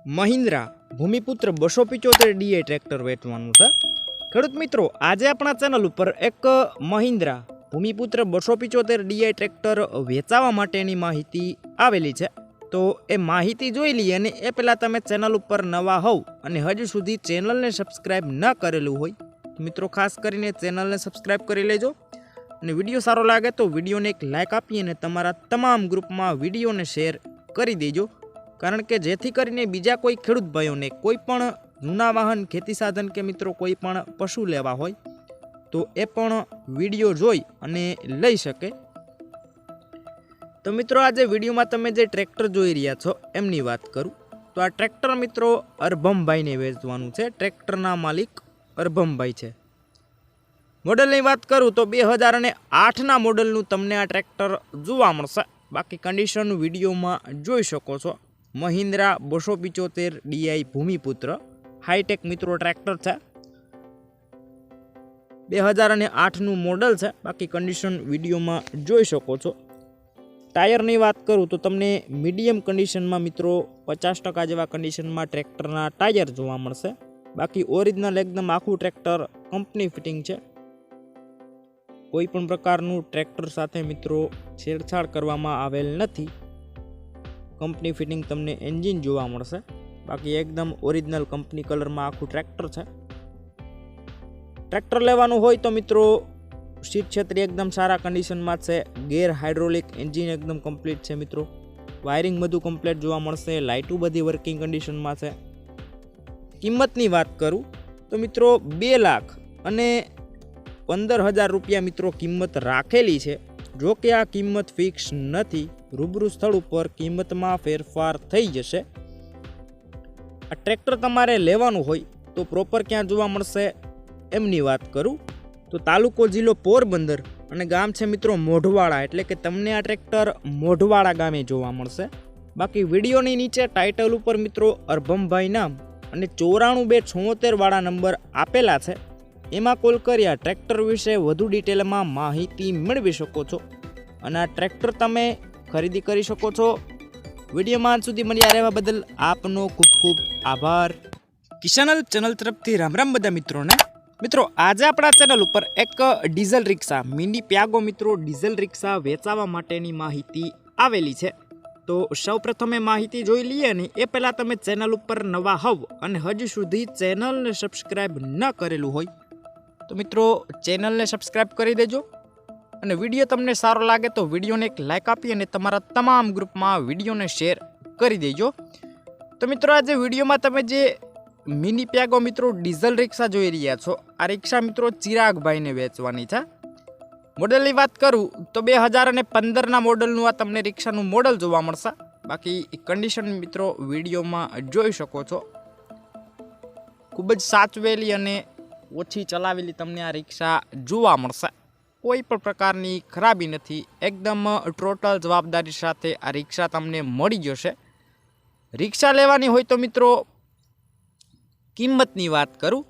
Mahindra Bhumiputra 275 D I tractor વેચવાનું છે। ખેડૂત મિત્રો, આજે આપણા ચેનલ ઉપર એક મહિન્દ્રા ભૂમિપુત્ર 275 ડીઆઈ ટ્રેક્ટર વેચાવા માટેની માહિતી આવેલી છે। તો એ માહિતી જોઈ લઈએ, અને એ પહેલાં તમે ચેનલ ઉપર નવા હોવ અને હજુ સુધી ચેનલને સબસ્ક્રાઈબ ન કરેલું હોય તો મિત્રો ખાસ કરીને ચેનલને સબસ્ક્રાઈબ કરી લેજો, અને વિડીયો સારો લાગે તો વિડીયોને એક લાઇક આપી અને તમારા તમામ ગ્રુપમાં વિડીયોને શેર કરી દેજો, કારણ કે જેથી કરીને બીજા કોઈ ખેડૂત ભાઈઓને કોઈ પણ જૂના વાહન, ખેતી સાધન કે મિત્રો કોઈ પણ પશુ લેવા હોય તો એ પણ વિડીયો જોઈ અને લઈ શકે। તો મિત્રો, આજે વિડીયોમાં તમે જે ટ્રેક્ટર જોઈ રહ્યા છો એમની વાત કરું તો આ ટ્રેક્ટર મિત્રો અરભમભાઈને વેચવાનું છે। ટ્રેક્ટરના માલિક અરભમભાઈ છે। મોડલની વાત કરું તો 2008ના મોડલનું તમને આ ટ્રેક્ટર જોવા મળશે। બાકી કન્ડિશન વિડીયોમાં જોઈ શકો છો। મહિન્દ્રા 275 ડીઆઈ ભૂમિપુત્ર હાઈટેક મિત્રો ટ્રેક્ટર છે। 2008નું મોડલ છે। બાકી કન્ડિશન વિડીયોમાં જોઈ શકો છો। ટાયરની વાત કરું તો તમને મીડિયમ કન્ડિશનમાં મિત્રો 50% જેવા કન્ડિશનમાં ટ્રેક્ટરના ટાયર જોવા મળશે। બાકી ઓરિજિનલ એકદમ આખું ટ્રેક્ટર કંપની ફિટિંગ છે। કોઈ પણ પ્રકારનું ટ્રેક્ટર સાથે મિત્રો છેડછાડ કરવામાં આવેલ નથી। કંપની ફિટિંગ તમને એન્જિન જોવા મળશે। બાકી એકદમ ઓરિજિનલ કંપની કલરમાં આખું ટ્રેક્ટર છે। ટ્રેક્ટર લેવાનું હોય તો મિત્રો સીટ છત્રી એકદમ સારા કન્ડિશનમાં છે। ગેર હાઇડ્રોલિક એન્જિન એકદમ કમ્પ્લીટ છે મિત્રો। વાયરિંગ બધું કમ્પ્લીટ જોવા મળશે। લાઇટું બધી વર્કિંગ કન્ડિશનમાં છે। કિંમતની વાત કરું તો મિત્રો 2,15,000 રૂપિયા મિત્રો કિંમત રાખેલી છે। જો કે આ કિંમત ફિક્સ નથી, રૂબરૂ સ્થળ ઉપર કિંમતમાં ફેરફાર થઈ જશે। આ ટ્રેક્ટર તમારે લેવાનું હોય તો પ્રોપર ક્યાં જોવા મળશે એમની વાત કરું તો તાલુકો જિલ્લો પોરબંદર અને ગામ છે મિત્રો મોઢવાડા, એટલે કે તમને આ ટ્રેક્ટર મોઢવાડા ગામે જોવા મળશે। બાકી વિડીયોની નીચે ટાઇટલ ઉપર મિત્રો અરભમભાઈ નામ અને 94 વાળા નંબર આપેલા છે, એમાં કોલ કરી આ ટ્રેક્ટર વિશે વધુ ડિટેલમાં માહિતી મેળવી શકો છો અને આ ટ્રેક્ટર તમે ખરીદી કરી શકો છો। વિડીયોમાં અંત સુધી મળ્યા રહેવા બદલ આપનો ખૂબ ખૂબ આભાર। કિસાન ચેનલ તરફથી રામ રામ બધા મિત્રોને। મિત્રો, આજે આપણા ચેનલ ઉપર એક ડીઝલ રિક્ષા મિની પ્યાગો મિત્રો ડીઝલ રિક્ષા વેચાવા માટેની માહિતી આવેલી છે। તો સૌ પ્રથમે માહિતી જોઈ લઈએ, ને એ પહેલાં તમે ચેનલ ઉપર નવા હોવ અને હજુ સુધી ચેનલને સબસ્ક્રાઈબ ન કરેલું હોય તો મિત્રો ચેનલને સબસ્ક્રાઈબ કરી દેજો, અને વિડીયો તમને સારો લાગે તો વિડીયોને એક લાઇક આપી અને તમારા તમામ ગ્રુપમાં વિડીયોને શેર કરી દેજો। તો મિત્રો, આજે વિડીયોમાં તમે જે મિની પ્યાગો મિત્રો ડીઝલ રિક્ષા જોઈ રહ્યા છો, આ રિક્ષા મિત્રો ચિરાગભાઈને વેચવાની છે। મોડલની વાત કરું તો 2015ના મોડલનું આ તમને રિક્ષાનું મોડલ જોવા મળશે। બાકી કન્ડિશન મિત્રો વિડીયોમાં જોઈ શકો છો। ખૂબ જ સાચવેલી અને ઓછી ચલાવેલી તમને આ રિક્ષા જોવા મળશે। કોઈ પણ પ્રકારની ખરાબી નથી, એકદમ ટોટલ જવાબદારી સાથે આ રિક્ષા તમને મળી જશે। રિક્ષા લેવાની હોય તો મિત્રો કિંમતની વાત કરું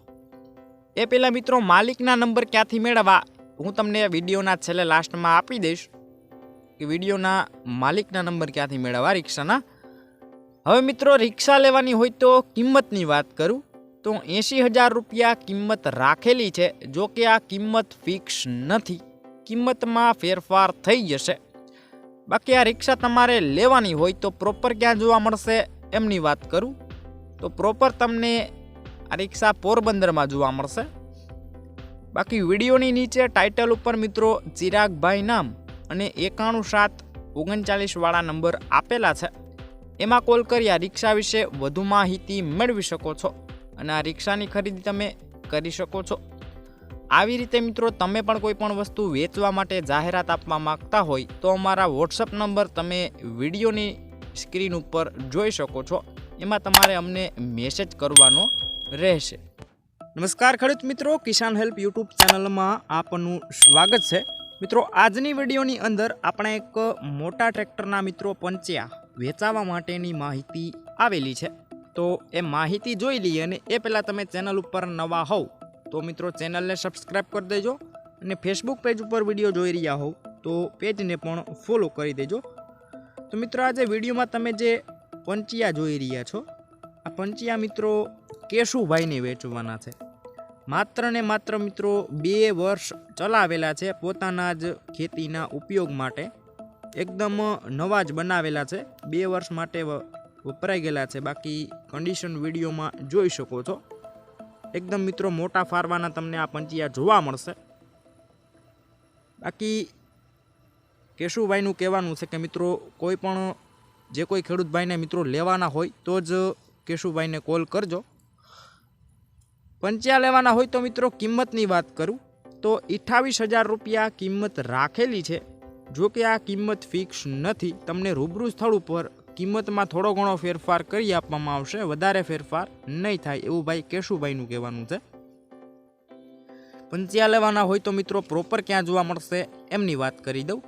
એ પહેલાં મિત્રો માલિકના નંબર ક્યાંથી મેળવવા હું તમને વિડીયોના છેલ્લે લાસ્ટમાં આપી દઈશ કે વિડીયોના માલિકના નંબર ક્યાંથી મેળવવા રિક્ષાના। હવે મિત્રો રિક્ષા લેવાની હોય તો કિંમતની વાત કરું તો 80,000 રૂપિયા કિંમત રાખેલી છે। જો કે આ કિંમત ફિક્સ નથી, કિંમતમાં ફેરફાર થઈ જશે। બાકી આ રિક્ષા તમારે લેવાની હોય તો પ્રોપર ક્યાં જોવા મળશે એમની વાત કરું તો પ્રોપર તમને આ રિક્ષા પોરબંદરમાં જોવા મળશે। બાકી વિડીયોની નીચે ટાઇટલ ઉપર મિત્રો ચિરાગભાઈ નામ અને 91,739 વાળા નંબર આપેલા છે, એમાં કોલ કરી આ રિક્ષા વિશે વધુ માહિતી મેળવી શકો છો અને આ રિક્ષાની ખરીદી તમે કરી શકો છો। આવી રીતે મિત્રો તમે પણ કોઈ પણ વસ્તુ વેચવા માટે જાહેરાત આપવા માંગતા હોય તો અમારા વોટ્સઅપ નંબર તમે વિડીયોની સ્ક્રીન ઉપર જોઈ શકો છો, એમાં તમારે અમને મેસેજ કરવાનો રહેશે। નમસ્કાર ખેડૂત મિત્રો, કિસાન હેલ્પ યુટ્યુબ ચેનલમાં આપનું સ્વાગત છે। મિત્રો, આજની વિડીયોની અંદર આપણે એક મોટા ટ્રેક્ટરના મિત્રો પંચ્યા વેચાવા માટેની માહિતી આવેલી છે। તો એ માહિતી જોઈ લઈએ, અને એ પહેલાં તમે ચેનલ ઉપર નવા હોવ તો મિત્રો ચેનલને સબસ્ક્રાઈબ કરી દેજો, અને ફેસબુક પેજ ઉપર વિડીયો જોઈ રહ્યા હોવ તો પેજને પણ ફોલો કરી દેજો। તો મિત્રો, આજે વિડીયોમાં તમે જે પંચ્યા જોઈ રહ્યા છો પંચિયા મિત્રો કેશુભાઈને વેચવાના છે. માત્ર ને માત્ર મિત્રો 2 વર્ષ ચલાવેલા છે, પોતાના જ ખેતીના ઉપયોગ માટે એકદમ નવા જ બનાવેલા છે. 2 વર્ષ માટે વપરાઈ ગયેલા છે. બાકી કન્ડિશન વિડીયોમાં જોઈ શકો છો. એકદમ મિત્રો મોટા ફારવાના તમને આ પંચિયા જોવા મળશે. બાકી કેશુભાઈનું કહેવાનું છે કે મિત્રો કોઈ પણ જે કોઈ ખેડૂત ભાઈને મિત્રો લેવાના હોય તો જ કેશુભાઈને કોલ કરજો. પંચિયા લેવાના હોય તો મિત્રો કિંમતની વાત કરું તો 28,000 રૂપિયા કિંમત રાખેલી છે. જો કે આ કિંમત ફિક્સ નથી. તમને રૂબરૂ સ્થળ ઉપર કિંમતમાં થોડો ઘણો ફેરફાર કરી આપવામાં આવશે, વધારે ફેરફાર નહીં થાય એવું ભાઈ કેશુભાઈનું કહેવાનું છે. પંચિયા લેવાના હોય તો મિત્રો પ્રોપર ક્યાં જોવા મળશે એમની વાત કરી દઉં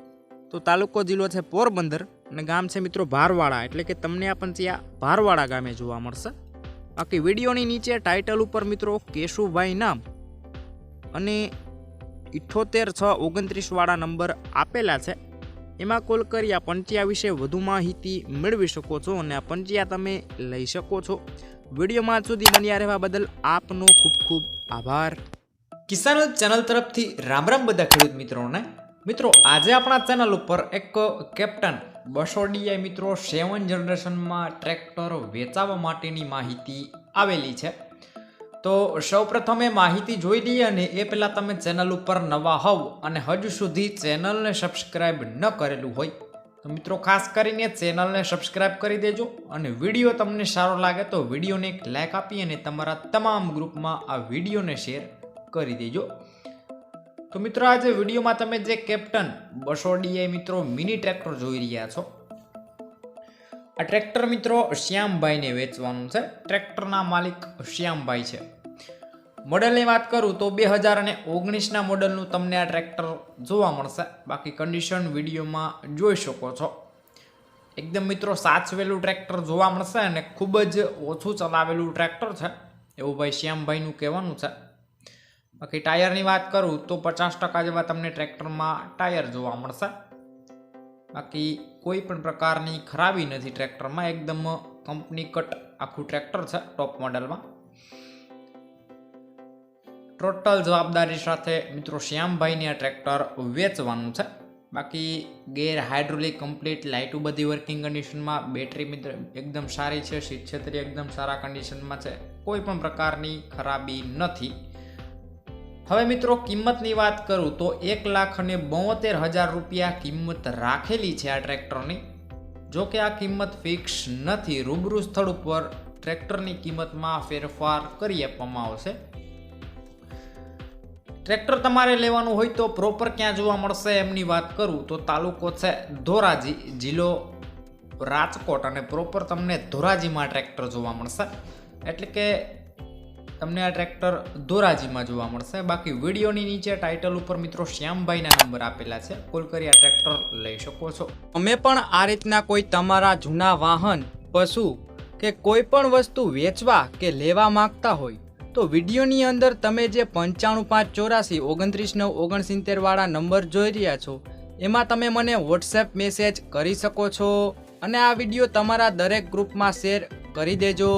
તો તાલુકો જિલ્લો છે પોરબંદર અને ગામ છે મિત્રો ભારવાડા, એટલે કે તમને આ પંચિયા ભારવાડા ગામે જોવા મળશે. બાકી વિડીયોની નીચે ટાઇટલ ઉપર મિત્રો કેશુભાઈ નામ અને 78,629 વાળા નંબર આપેલા છે. એમાં કોલ કરી આ પંચિયા વિશે વધુ માહિતી મેળવી શકો છો અને આ પંચિયા તમે લઈ શકો છો. વિડીયોમાં સુધી બન્યા રહેવા બદલ આપનો ખૂબ ખૂબ આભાર. કિસાન ચેનલ તરફથી રામ રામ બધા ખેડૂત મિત્રોને. મિત્રો આજે આપણા ચેનલ ઉપર એક કેપ્ટન 200 DI મિત્રો 7 જનરેશનમાં ટ્રેક્ટર વેચાવા માટેની માહિતી આવેલી છે. તો સૌપ્રથમ એ માહિતી જોઈ લઈએ અને એ પહેલાં તમે ચેનલ ઉપર નવા હોવ અને હજુ સુધી ચેનલને સબસ્ક્રાઈબ ન કરેલું હોય તો મિત્રો ખાસ કરીને ચેનલને સબસ્ક્રાઈબ કરી દેજો અને વિડીયો તમને સારો લાગે તો વિડીયોને એક લાઈક આપી અને તમારા તમામ ગ્રુપમાં આ વિડીયોને શેર કરી દેજો. તો મિત્રો આજે વિડીયોમાં તમે જે કેપ્ટન 200 DI મિત્રો મિની ટ્રેક્ટર જોઈ રહ્યા છો, આ ટ્રેક્ટર મિત્રો શ્યામભાઈને વેચવાનું છે. ટ્રેક્ટરના માલિક શ્યામભાઈ છે. મોડેલની વાત કરું તો 2019ના મોડેલનું તમને આ ટ્રેક્ટર જોવા મળશે. બાકી કન્ડિશન વિડીયોમાં જોઈ શકો છો. એકદમ મિત્રો સાચવેલું ટ્રેક્ટર જોવા મળશે અને ખૂબ જ ઓછું ચલાવેલું ટ્રેક્ટર છે એવું ભાઈ શ્યામભાઈનું કહેવાનું છે. બાકી ટાયરની વાત કરું તો 50% જેવા તમને ટ્રેક્ટરમાં ટાયર જોવા મળશે. બાકી કોઈ પણ પ્રકારની ખરાબી નથી ટ્રેક્ટરમાં. એકદમ કંપની કટ આખું ટ્રેક્ટર છે ટોપ મોડેલમાં. ટોટલ જવાબદારી સાથે મિત્રો શ્યામભાઈને આ ટ્રેક્ટર વેચવાનું છે. બાકી ગેર હાઇડ્રોલિક કમ્પ્લીટ, લાઇટું બધી વર્કિંગ કન્ડિશનમાં, બેટરી મિત્રો એકદમ સારી છે, સીટ છત્રી એકદમ સારા કન્ડિશનમાં છે, કોઈ પણ પ્રકારની ખરાબી નથી. હવે મિત્રો કિંમતની વાત કરું તો 1,72,000 રૂપિયા કિંમત રાખેલી છે આ ટ્રેક્ટરની. જો કે આ કિંમત ફિક્સ નથી. રૂબરૂ સ્થળ ઉપર ટ્રેક્ટરની કિંમતમાં ફેરફાર કરી આપવામાં આવશે. ટ્રેક્ટર તમારે લેવાનું હોય તો પ્રોપર ક્યાં જોવા મળશે એમની વાત કરું તો તાલુકો છે ધોરાજી, જિલ્લો રાજકોટ અને પ્રોપર તમને ધોરાજીમાં ટ્રેક્ટર જોવા મળશે. એટલે કે તમને આ ટ્રેક્ટર ધોરાજીમાં જોવા મળશે. બાકી વિડીયોની નીચે ટાઇટલ ઉપર મિત્રો શ્યામભાઈના નંબર આપેલા છે, કોલ કરી આ ટ્રેક્ટર લઈ શકો છો. અમે પણ આ રીતના કોઈ તમારા જૂના વાહન, પશુ કે કોઈ પણ વસ્તુ વેચવા કે લેવા માંગતા હોય તો વિડીયોની અંદર તમે જે 95,584,29,969 વાળા નંબર જોઈ રહ્યા છો એમાં તમે મને વોટ્સએપ મેસેજ કરી શકો છો અને આ વિડીયો તમારા દરેક ગ્રુપમાં શેર કરી દેજો.